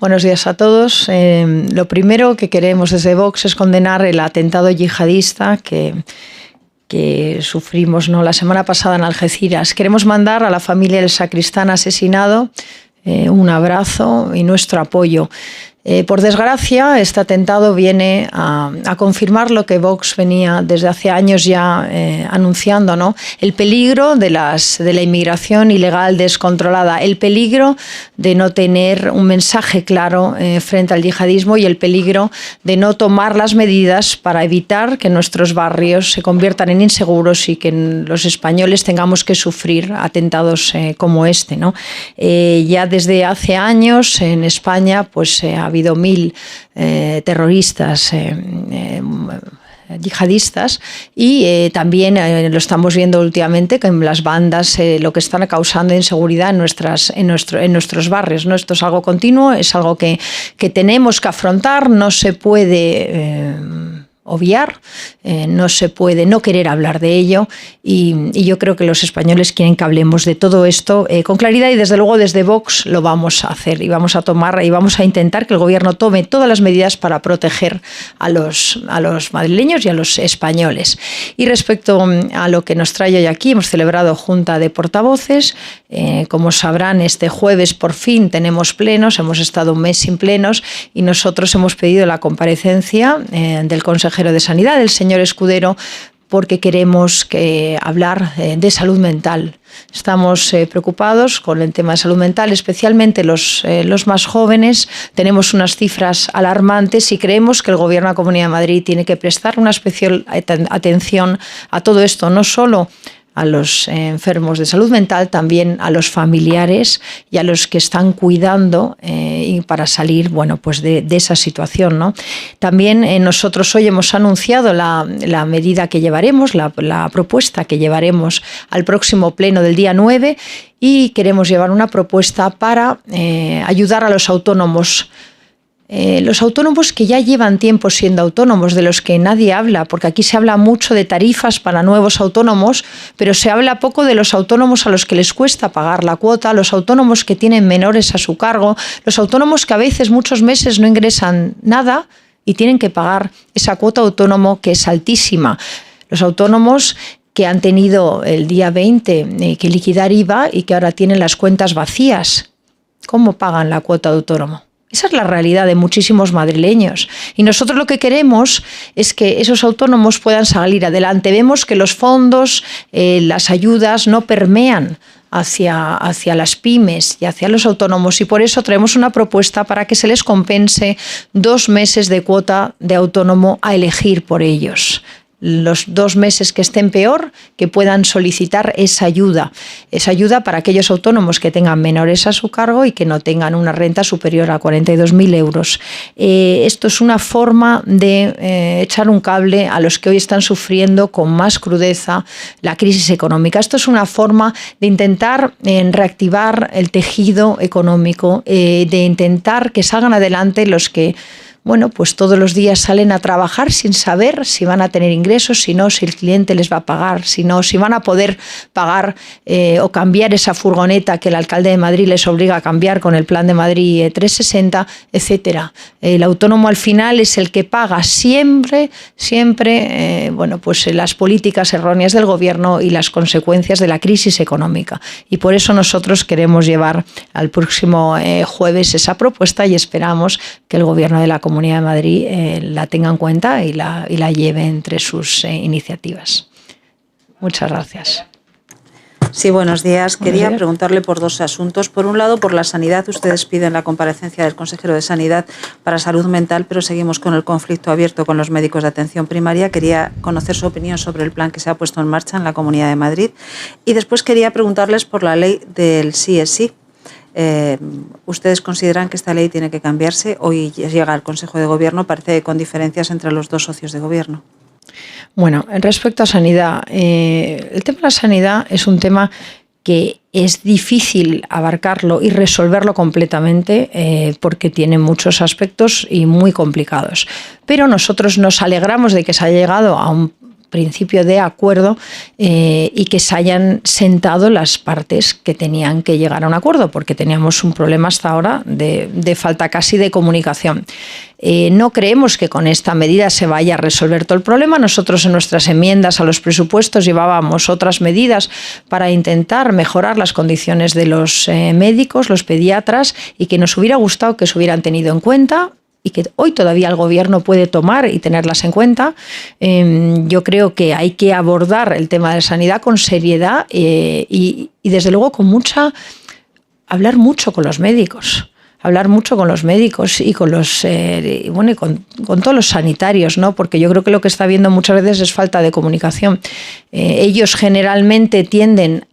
Buenos días a todos. Lo primero que queremos desde Vox es condenar el atentado yihadista que sufrimos la semana pasada en Algeciras. Queremos mandar a la familia del sacristán asesinado un abrazo y nuestro apoyo. Por desgracia, este atentado viene a confirmar lo que Vox venía desde hace años ya anunciando, ¿no? El peligro de la inmigración ilegal descontrolada, el peligro de no tener un mensaje claro frente al yihadismo y el peligro de no tomar las medidas para evitar que nuestros barrios se conviertan en inseguros y que los españoles tengamos que sufrir atentados como este, ¿no? Ya desde hace años en España pues ha habido 1000 terroristas yihadistas y también lo estamos viendo últimamente que en las bandas lo que están causando inseguridad en nuestros barrios, ¿no? Esto es algo continuo, es algo que tenemos que afrontar, no se puede obviar, no se puede no querer hablar de ello y yo creo que los españoles quieren que hablemos de todo esto con claridad y desde luego desde Vox lo vamos a hacer y vamos a intentar que el gobierno tome todas las medidas para proteger a los madrileños y a los españoles. Y respecto a lo que nos trae hoy aquí, hemos celebrado Junta de Portavoces. Como sabrán, este jueves por fin tenemos plenos, hemos estado un mes sin plenos y nosotros hemos pedido la comparecencia del consejero de Sanidad, el señor Escudero, porque queremos hablar de salud mental. Estamos preocupados con el tema de salud mental, especialmente los más jóvenes. Tenemos unas cifras alarmantes y creemos que el Gobierno de la Comunidad de Madrid tiene que prestar una especial atención a todo esto, no solo a los enfermos de salud mental, también a los familiares y a los que están cuidando y para salir pues de esa situación, ¿no? También nosotros hoy hemos anunciado la medida que llevaremos, la propuesta que llevaremos al próximo pleno del día 9 y queremos llevar una propuesta para ayudar a los autónomos. Los autónomos que ya llevan tiempo siendo autónomos, de los que nadie habla, porque aquí se habla mucho de tarifas para nuevos autónomos, pero se habla poco de los autónomos a los que les cuesta pagar la cuota, los autónomos que tienen menores a su cargo, los autónomos que a veces muchos meses no ingresan nada y tienen que pagar esa cuota autónomo que es altísima. Los autónomos que han tenido el día 20 que liquidar IVA y que ahora tienen las cuentas vacías. ¿Cómo pagan la cuota de autónomo? Esa es la realidad de muchísimos madrileños. Y nosotros lo que queremos es que esos autónomos puedan salir adelante. Vemos que los fondos, las ayudas no permean hacia las pymes y hacia los autónomos y por eso traemos una propuesta para que se les compense 2 meses de cuota de autónomo a elegir por ellos. Los 2 meses que estén peor, que puedan solicitar esa ayuda para aquellos autónomos que tengan menores a su cargo y que no tengan una renta superior a 42.000 euros. Esto es una forma de echar un cable a los que hoy están sufriendo con más crudeza la crisis económica. Esto es una forma de intentar reactivar el tejido económico, de intentar que salgan adelante los que pues todos los días salen a trabajar sin saber si van a tener ingresos, si no, si el cliente les va a pagar, si no, si van a poder pagar o cambiar esa furgoneta que el alcalde de Madrid les obliga a cambiar con el Plan de Madrid 360, etcétera. El autónomo al final es el que paga siempre las políticas erróneas del gobierno y las consecuencias de la crisis económica. Y por eso nosotros queremos llevar al próximo jueves esa propuesta y esperamos que el gobierno de la Comunidad de Madrid la tenga en cuenta y la lleve entre sus iniciativas. Muchas gracias. Sí, buenos días. Quería preguntarle por 2 asuntos. Por un lado, por la sanidad. Ustedes piden la comparecencia del consejero de Sanidad para salud mental, pero seguimos con el conflicto abierto con los médicos de atención primaria. Quería conocer su opinión sobre el plan que se ha puesto en marcha en la Comunidad de Madrid. Y después quería preguntarles por la ley del sí es sí. ¿Ustedes consideran que esta ley tiene que cambiarse? Hoy llega al Consejo de Gobierno, parece con diferencias entre los 2 socios de Gobierno. Bueno, respecto a sanidad, el tema de la sanidad es un tema que es difícil abarcarlo y resolverlo completamente porque tiene muchos aspectos y muy complicados. Pero nosotros nos alegramos de que se haya llegado a un principio de acuerdo y que se hayan sentado las partes que tenían que llegar a un acuerdo, porque teníamos un problema hasta ahora de falta casi de comunicación. No creemos que con esta medida se vaya a resolver todo el problema. Nosotros en nuestras enmiendas a los presupuestos llevábamos otras medidas para intentar mejorar las condiciones de los médicos, los pediatras, y que nos hubiera gustado que se hubieran tenido en cuenta y que hoy todavía el Gobierno puede tomar y tenerlas en cuenta. Yo creo que hay que abordar el tema de la sanidad con seriedad y desde luego hablar mucho con los médicos. Hablar mucho con los médicos y con los con todos los sanitarios, ¿no? Porque yo creo que lo que está habiendo muchas veces es falta de comunicación. Ellos generalmente tienden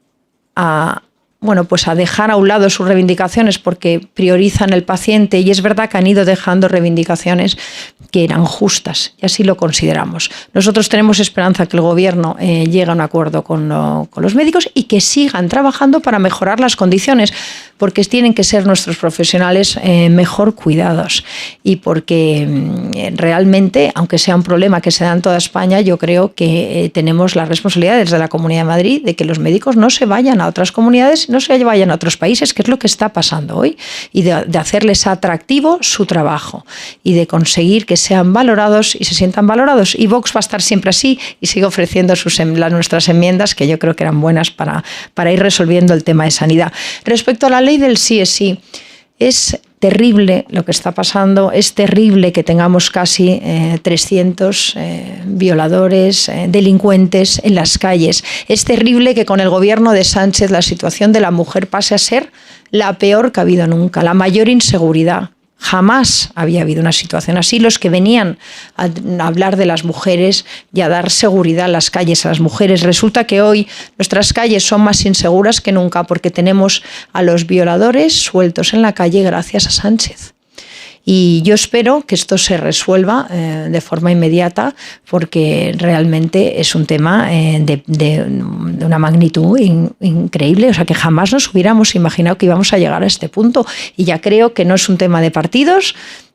a dejar a un lado sus reivindicaciones porque priorizan el paciente, y es verdad que han ido dejando reivindicaciones que eran justas, y así lo consideramos. Nosotros tenemos esperanza que el Gobierno llegue a un acuerdo con los médicos y que sigan trabajando para mejorar las condiciones, porque tienen que ser nuestros profesionales mejor cuidados, y porque realmente, aunque sea un problema que se da en toda España, yo creo que tenemos la responsabilidad desde la Comunidad de Madrid de que los médicos no se vayan a otras comunidades, no se vayan a otros países, que es lo que está pasando hoy, y de hacerles atractivo su trabajo y de conseguir que sean valorados y se sientan valorados. Y Vox va a estar siempre así y sigue ofreciendo nuestras enmiendas, que yo creo que eran buenas para ir resolviendo el tema de sanidad. Respecto a la ley del sí es sí, es terrible lo que está pasando, es terrible que tengamos casi 300 violadores, delincuentes en las calles. Es terrible que con el gobierno de Sánchez la situación de la mujer pase a ser la peor que ha habido nunca, la mayor inseguridad. Jamás había habido una situación así. Los que venían a hablar de las mujeres y a dar seguridad a las calles a las mujeres, resulta que hoy nuestras calles son más inseguras que nunca porque tenemos a los violadores sueltos en la calle gracias a Sánchez. Y yo espero que esto se resuelva de forma inmediata, porque realmente es un tema de una magnitud increíble. O sea, que jamás nos hubiéramos imaginado que íbamos a llegar a este punto. Y ya creo que no es un tema de partidos,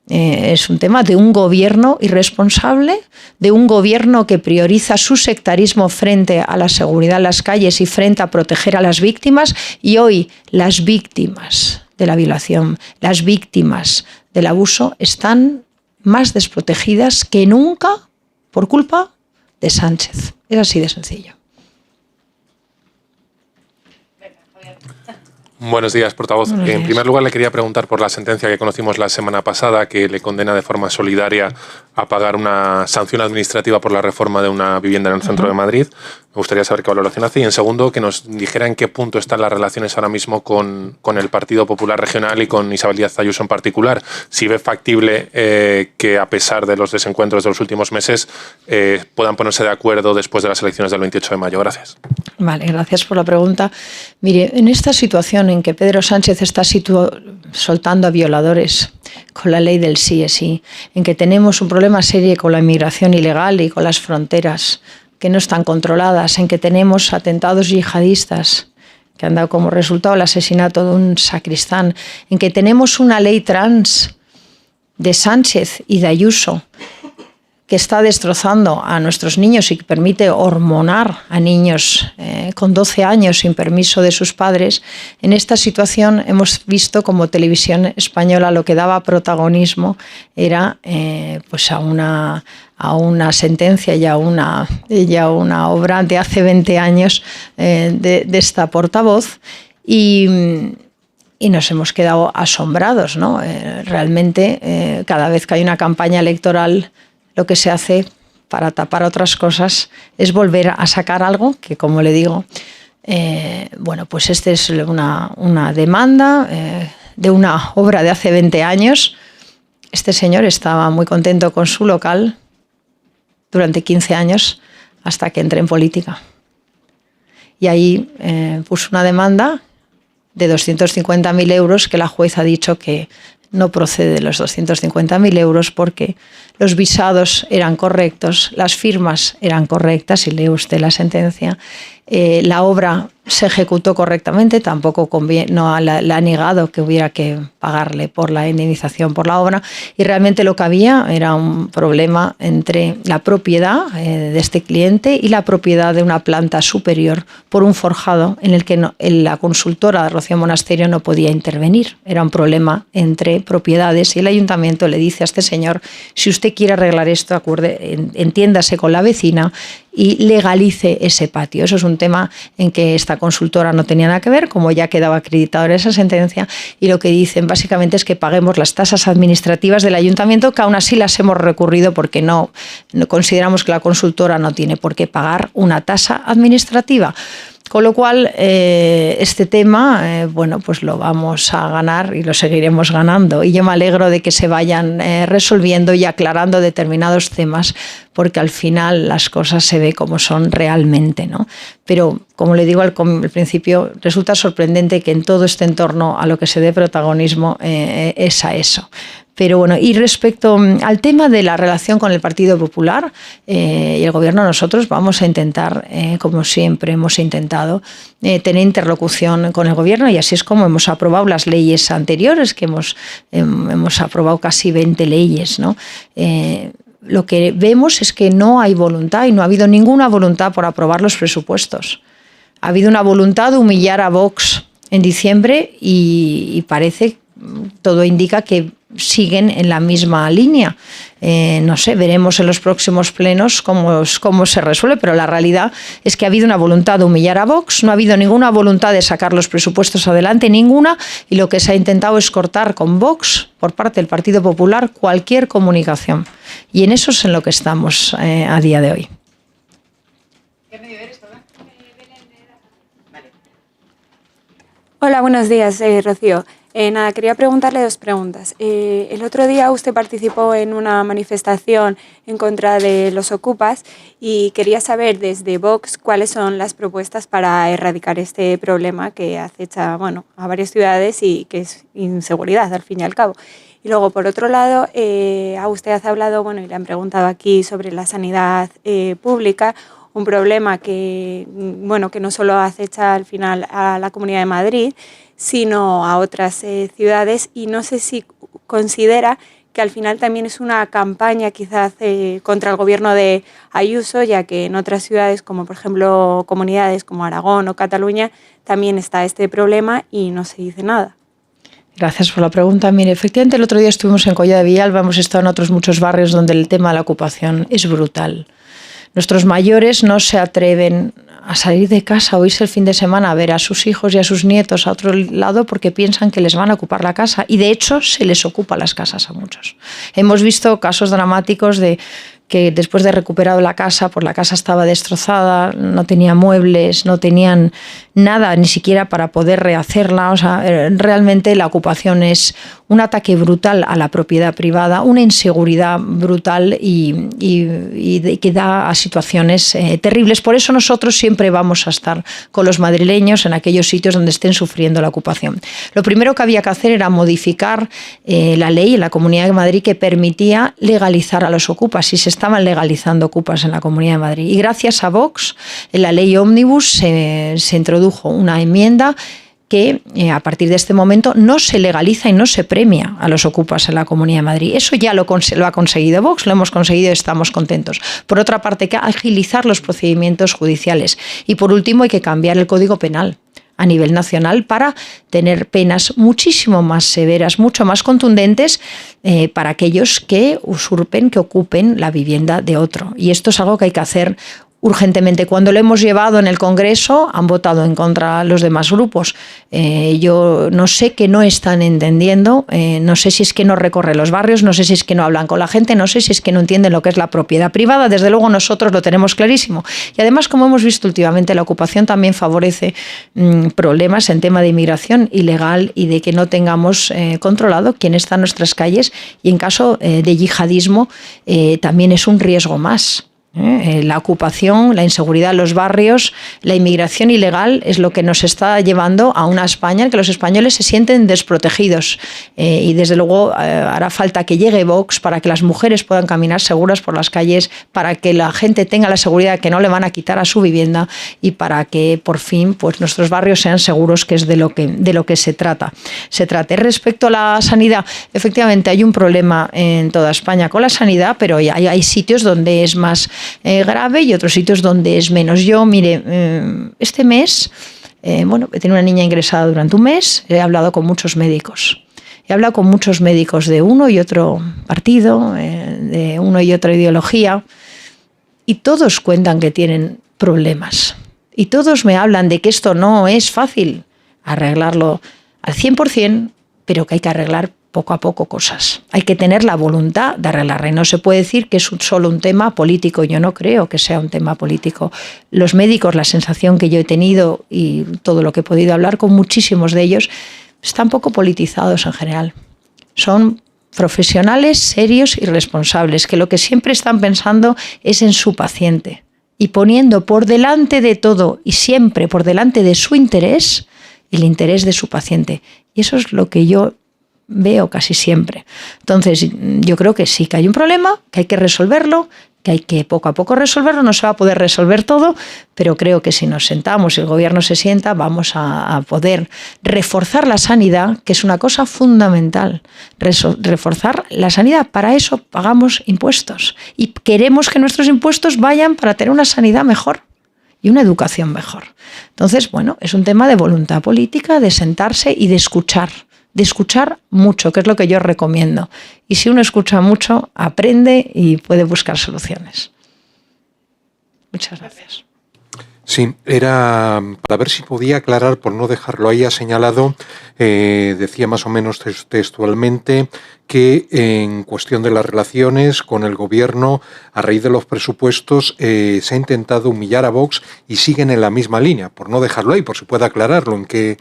es un tema de un gobierno irresponsable, de un gobierno que prioriza su sectarismo frente a la seguridad en las calles y frente a proteger a las víctimas. Y hoy las víctimas de la violación, las víctimas del abuso están más desprotegidas que nunca por culpa de Sánchez. Es así de sencillo. Buenos días, portavoz. Buenos días. En primer lugar, le quería preguntar por la sentencia que conocimos la semana pasada, que le condena de forma solidaria a pagar una sanción administrativa por la reforma de una vivienda en el centro de Madrid. Me gustaría saber qué valoración hace. Y en segundo, que nos dijera en qué punto están las relaciones ahora mismo con el Partido Popular Regional y con Isabel Díaz Ayuso en particular. Si ve factible que, a pesar de los desencuentros de los últimos meses, puedan ponerse de acuerdo después de las elecciones del 28 de mayo. Gracias. Vale, gracias por la pregunta. Mire, en esta situación en que Pedro Sánchez está soltando a violadores con la ley del sí es sí, en que tenemos un problema serio con la inmigración ilegal y con las fronteras que no están controladas, en que tenemos atentados yihadistas que han dado como resultado el asesinato de un sacristán, en que tenemos una ley trans de Sánchez y de Ayuso que está destrozando a nuestros niños y que permite hormonar a niños con 12 años sin permiso de sus padres. En esta situación hemos visto como Televisión Española lo que daba protagonismo era pues a una sentencia y a una obra de hace 20 años de esta portavoz, y nos hemos quedado asombrados, ¿no? Realmente cada vez que hay una campaña electoral, lo que se hace para tapar otras cosas es volver a sacar algo que, como le digo, pues esta es una demanda de una obra de hace 20 años. Este señor estaba muy contento con su local durante 15 años hasta que entré en política. Y ahí puso una demanda de 250.000 euros que la juez ha dicho que no procede los 250.000 euros porque los visados eran correctos, las firmas eran correctas, y lee usted la sentencia, la obra se ejecutó correctamente, tampoco no le ha negado que hubiera que pagarle por la indemnización por la obra, y realmente lo que había era un problema entre la propiedad de este cliente y la propiedad de una planta superior por un forjado en el que la consultora de Rocío Monasterio no podía intervenir. Era un problema entre propiedades y el ayuntamiento le dice a este señor: si usted quiere arreglar esto, entiéndase con la vecina y legalice ese patio. Eso es un tema en que esta consultora no tenía nada que ver, como ya quedaba acreditado en esa sentencia, y lo que dicen básicamente es que paguemos las tasas administrativas del ayuntamiento, que aún así las hemos recurrido porque no consideramos que la consultora no tiene por qué pagar una tasa administrativa. Con lo cual, este tema, pues lo vamos a ganar y lo seguiremos ganando. Y yo me alegro de que se vayan resolviendo y aclarando determinados temas, porque al final las cosas se ve como son realmente, ¿no? Pero, como le digo al principio, resulta sorprendente que en todo este entorno a lo que se dé protagonismo es a eso. Pero bueno, y respecto al tema de la relación con el Partido Popular y el Gobierno, nosotros vamos a intentar, como siempre hemos intentado, tener interlocución con el Gobierno, y así es como hemos aprobado las leyes anteriores, que hemos aprobado casi 20 leyes, ¿no? Lo que vemos es que no hay voluntad, y no ha habido ninguna voluntad por aprobar los presupuestos. Ha habido una voluntad de humillar a Vox en diciembre y parece, todo indica que siguen en la misma línea. No sé, veremos en los próximos plenos cómo se resuelve, pero la realidad es que ha habido una voluntad de humillar a Vox, no ha habido ninguna voluntad de sacar los presupuestos adelante, ninguna, y lo que se ha intentado es cortar con Vox, por parte del Partido Popular, cualquier comunicación. Y en eso es en lo que estamos a día de hoy. Hola, buenos días, Rocío. Quería preguntarle dos preguntas. El otro día usted participó en una manifestación en contra de los ocupas y quería saber desde Vox cuáles son las propuestas para erradicar este problema que acecha, a varias ciudades y que es inseguridad, al fin y al cabo. Y luego, por otro lado, a usted ha hablado, y le han preguntado aquí sobre la sanidad pública, un problema que no solo acecha al final a la Comunidad de Madrid, sino a otras ciudades, y no sé si considera que al final también es una campaña quizás contra el gobierno de Ayuso, ya que en otras ciudades, como por ejemplo comunidades como Aragón o Cataluña, también está este problema y no se dice nada. Gracias por la pregunta. Mire, efectivamente el otro día estuvimos en Colla de Villalba, hemos estado en otros muchos barrios donde el tema de la ocupación es brutal. Nuestros mayores no se atreven a salir de casa o irse el fin de semana a ver a sus hijos y a sus nietos a otro lado porque piensan que les van a ocupar la casa, y de hecho se les ocupa las casas a muchos. Hemos visto casos dramáticos de que después de recuperado la casa, pues la casa estaba destrozada, no tenía muebles, no tenían nada ni siquiera para poder rehacerla. O sea, realmente la ocupación es un ataque brutal a la propiedad privada, una inseguridad brutal y que da a situaciones terribles. Por eso nosotros siempre vamos a estar con los madrileños en aquellos sitios donde estén sufriendo la ocupación. Lo primero que había que hacer era modificar la ley en la Comunidad de Madrid que permitía legalizar a los ocupas, y se estaban legalizando ocupas en la Comunidad de Madrid. Y gracias a Vox, en la ley Ómnibus se introdujo una enmienda que a partir de este momento no se legaliza y no se premia a los ocupas en la Comunidad de Madrid. Eso ya lo ha conseguido Vox, lo hemos conseguido y estamos contentos. Por otra parte, hay que agilizar los procedimientos judiciales. Y por último, hay que cambiar el Código Penal a nivel nacional para tener penas muchísimo más severas, mucho más contundentes para aquellos que usurpen, que ocupen la vivienda de otro. Y esto es algo que hay que hacer urgentemente. Cuando lo hemos llevado en el Congreso, han votado en contra los demás grupos. Yo no sé qué no están entendiendo, no sé si es que no recorren los barrios, no sé si es que no hablan con la gente, no sé si es que no entienden lo que es la propiedad privada. Desde luego nosotros lo tenemos clarísimo. Y además, como hemos visto últimamente, la ocupación también favorece problemas en tema de inmigración ilegal y de que no tengamos controlado quién está en nuestras calles, y en caso de yihadismo también es un riesgo más. La ocupación, la inseguridad en los barrios, la inmigración ilegal es lo que nos está llevando a una España en que los españoles se sienten desprotegidos. Y desde luego hará falta que llegue Vox para que las mujeres puedan caminar seguras por las calles, para que la gente tenga la seguridad de que no le van a quitar a su vivienda y para que por fin pues, nuestros barrios sean seguros, que es de lo que se trata. Respecto a la sanidad, efectivamente hay un problema en toda España con la sanidad, pero hay sitios donde es más grave y otros sitios donde es menos. Yo, mire, este mes, he tenido una niña ingresada durante un mes, he hablado con muchos médicos. He hablado con muchos médicos de uno y otro partido, de uno y otra ideología, y todos cuentan que tienen problemas. Y todos me hablan de que esto no es fácil arreglarlo al 100%, pero que hay que arreglar poco a poco cosas. Hay que tener la voluntad de arreglarla. Y no se puede decir que es solo un tema político. Yo no creo que sea un tema político. Los médicos, la sensación que yo he tenido y todo lo que he podido hablar con muchísimos de ellos, están poco politizados en general. Son profesionales serios y responsables, que lo que siempre están pensando es en su paciente y poniendo por delante de todo y siempre por delante de su interés, el interés de su paciente. Y eso es lo que yo veo casi siempre. Entonces, yo creo que sí, que hay un problema, que hay que resolverlo, que hay que poco a poco resolverlo. No se va a poder resolver todo, pero creo que si nos sentamos y el gobierno se sienta, vamos a poder reforzar la sanidad, que es una cosa fundamental. Reforzar la sanidad. Para eso pagamos impuestos y queremos que nuestros impuestos vayan para tener una sanidad mejor y una educación mejor. Entonces, es un tema de voluntad política, de sentarse y de escuchar mucho, que es lo que yo recomiendo. Y si uno escucha mucho, aprende y puede buscar soluciones. Muchas gracias. Sí, era para ver si podía aclarar, por no dejarlo ahí señalado, decía más o menos textualmente que en cuestión de las relaciones con el gobierno, a raíz de los presupuestos, se ha intentado humillar a Vox y siguen en la misma línea, por no dejarlo ahí, por si puede aclararlo, ¿en qué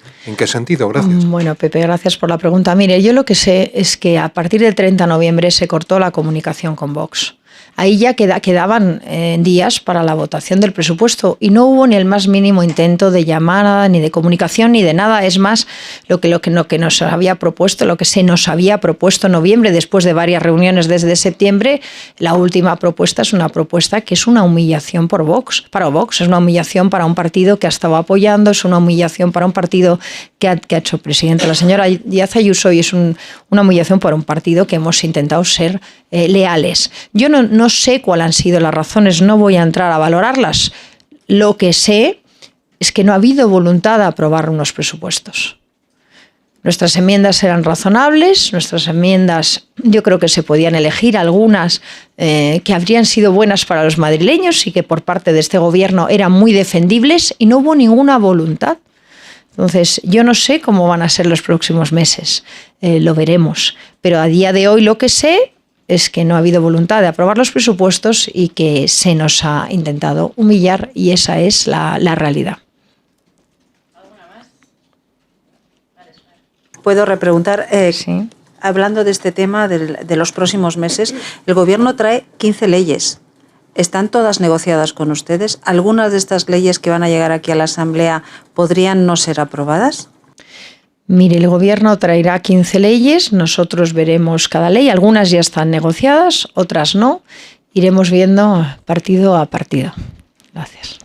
sentido? Gracias. Bueno, Pepe, gracias por la pregunta. Mire, yo lo que sé es que a partir del 30 de noviembre se cortó la comunicación con Vox. Ahí ya quedaban días para la votación del presupuesto y no hubo ni el más mínimo intento de llamada, ni de comunicación, ni de nada. Es más, lo que nos había propuesto, lo que se nos había propuesto en noviembre, después de varias reuniones desde septiembre, la última propuesta es una propuesta que es una humillación para Vox, es una humillación para un partido que ha estado apoyando, es una humillación para un partido que ha hecho presidente la señora Díaz Ayuso y es una humillación para un partido que hemos intentado ser leales. Yo no sé cuáles han sido las razones, no voy a entrar a valorarlas. Lo que sé es que no ha habido voluntad de aprobar unos presupuestos. Nuestras enmiendas eran razonables, nuestras enmiendas yo creo que se podían elegir algunas que habrían sido buenas para los madrileños y que por parte de este gobierno eran muy defendibles y no hubo ninguna voluntad. Entonces, yo no sé cómo van a ser los próximos meses, lo veremos, pero a día de hoy lo que sé es que no ha habido voluntad de aprobar los presupuestos y que se nos ha intentado humillar y esa es la realidad. ¿Alguna más? Puedo repreguntar, Sí. Hablando de este tema de los próximos meses, el Gobierno trae 15 leyes. ¿Están todas negociadas con ustedes? ¿Algunas de estas leyes que van a llegar aquí a la Asamblea podrían no ser aprobadas? Mire, el Gobierno traerá 15 leyes, nosotros veremos cada ley, algunas ya están negociadas, otras no, iremos viendo partido a partido. Gracias.